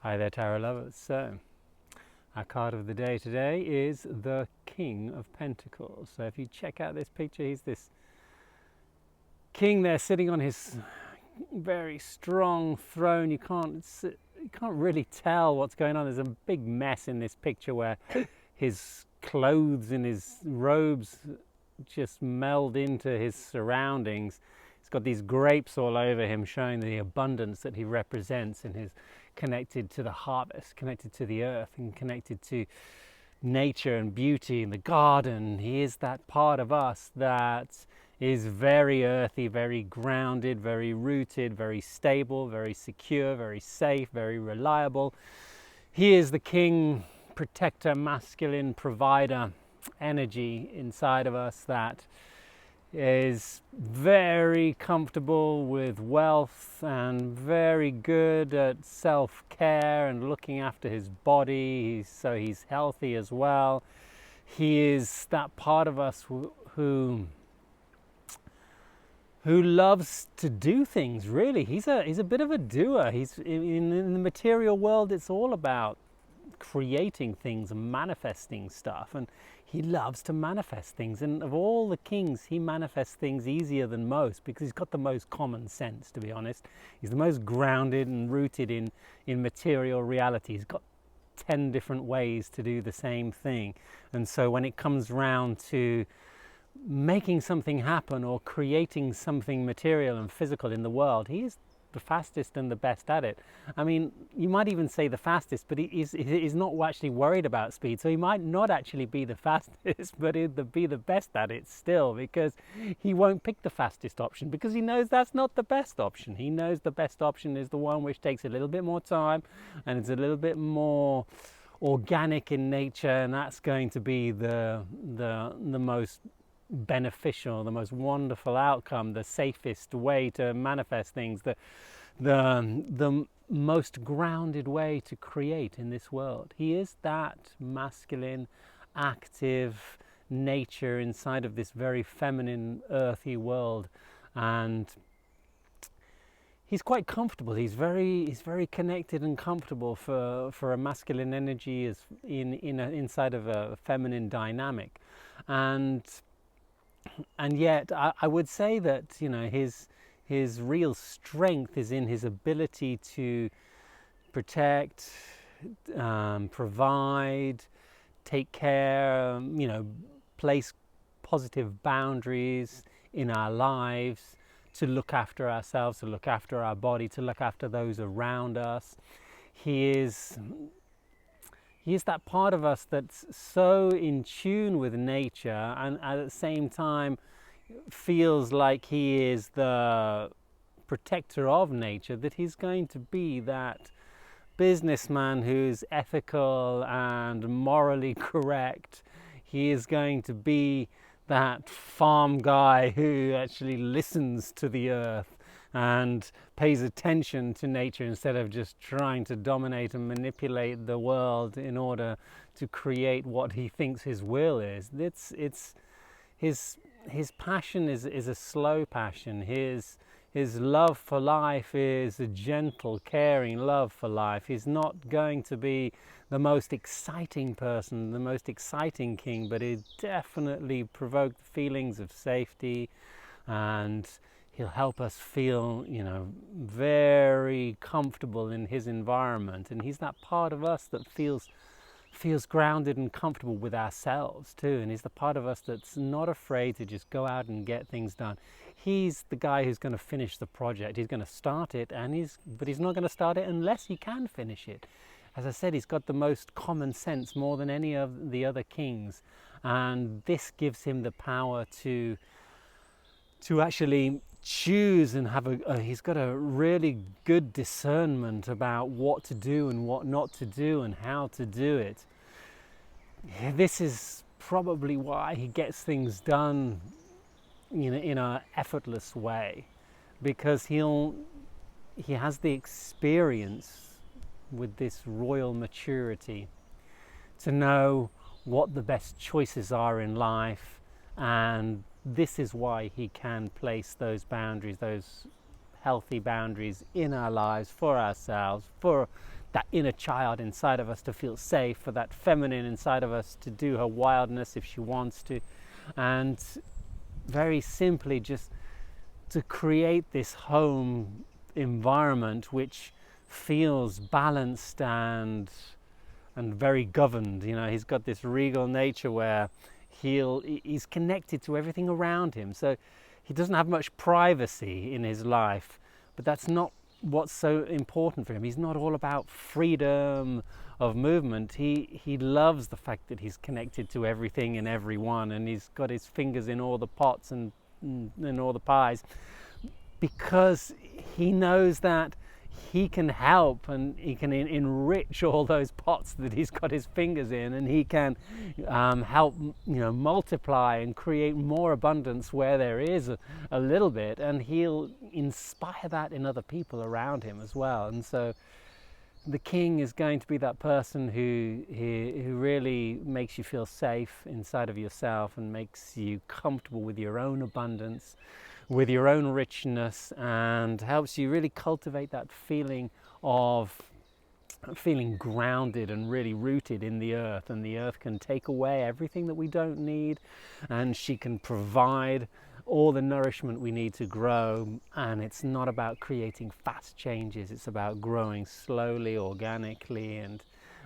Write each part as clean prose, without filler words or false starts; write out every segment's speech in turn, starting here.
Hi there, tarot lovers. So, our card of the day today is the King of Pentacles. So if you check out this picture, he's this king there sitting on his very strong throne. You can't really tell what's going on. There's a big mess in this picture where his clothes and his robes just meld into his surroundings. He's got these grapes all over him, showing the abundance that he represents, and his connected to the harvest, connected to the earth, and connected to nature and beauty and the garden. He is that part of us that is very earthy, very grounded, very rooted, very stable, very secure, very safe, very reliable. He is the king, protector, masculine, provider energy inside of us that is very comfortable with wealth and very good at self-care and looking after his body, so he's healthy as well. He is that part of us who loves to do things, really. He's a bit of a doer. He's in the material world, it's all about creating things and manifesting stuff, and he loves to manifest things, and of all the kings he manifests things easier than most because he's got the most common sense, to be honest. He's the most grounded and rooted in material reality. He's got 10 different ways to do the same thing, and so when it comes round to making something happen or creating something material and physical in the world, he is the fastest and the best at it. I mean, you might even say the fastest, but he's not actually worried about speed, so he might not actually be the fastest, but he'd be the best at it still, because he won't pick the fastest option because he knows that's not the best option. He knows the best option is the one which takes a little bit more time and it's a little bit more organic in nature, and that's going to be the most beneficial, the most wonderful outcome, the safest way to manifest things, the most grounded way to create in this world. He is that masculine, active nature inside of this very feminine, earthy world, and he's quite comfortable. He's very connected and comfortable for a masculine energy is inside of a feminine dynamic, and yet I would say that, you know, his real strength is in his ability to protect, provide, take care, you know, place positive boundaries in our lives, to look after ourselves, to look after our body, to look after those around us. He is that part of us that's so in tune with nature, and at the same time feels like he is the protector of nature, that he's going to be that businessman who's ethical and morally correct. He is going to be that farm guy who actually listens to the earth and pays attention to nature instead of just trying to dominate and manipulate the world in order to create what he thinks his will is. It's his passion is a slow passion. His love for life is a gentle, caring love for life. He's not going to be the most exciting person, the most exciting king, but he definitely provokes feelings of safety, and he'll help us feel, you know, very comfortable in his environment. And he's that part of us that feels grounded and comfortable with ourselves too. And he's the part of us that's not afraid to just go out and get things done. He's the guy who's going to finish the project. He's going to start it, but he's not going to start it unless he can finish it. As I said, he's got the most common sense, more than any of the other kings, and this gives him the power to actually choose and have he's got a really good discernment about what to do and what not to do and how to do it. This is probably why he gets things done, you know, in an effortless way, because he has the experience with this royal maturity to know what the best choices are in life, and this is why he can place those boundaries, those healthy boundaries in our lives, for ourselves, for that inner child inside of us to feel safe, for that feminine inside of us to do her wildness if she wants to, and very simply just to create this home environment which feels balanced and very governed. You know, he's got this regal nature where he's connected to everything around him, so he doesn't have much privacy in his life, but that's not what's so important for him. He's not all about freedom of movement. He loves the fact that he's connected to everything and everyone, and he's got his fingers in all the pots and all the pies, because he knows that he can help and he can enrich all those pots that he's got his fingers in, and he can help, you know, multiply and create more abundance where there is a little bit, and he'll inspire that in other people around him as well. And so the king is going to be that person who really makes you feel safe inside of yourself and makes you comfortable with your own abundance, with your own richness, and helps you really cultivate that feeling of feeling grounded and really rooted in the earth. And the earth can take away everything that we don't need, and she can provide all the nourishment we need to grow. And it's not about creating fast changes, it's about growing slowly, organically, and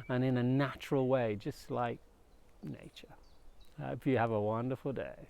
in a natural way, just like nature. I hope you have a wonderful day.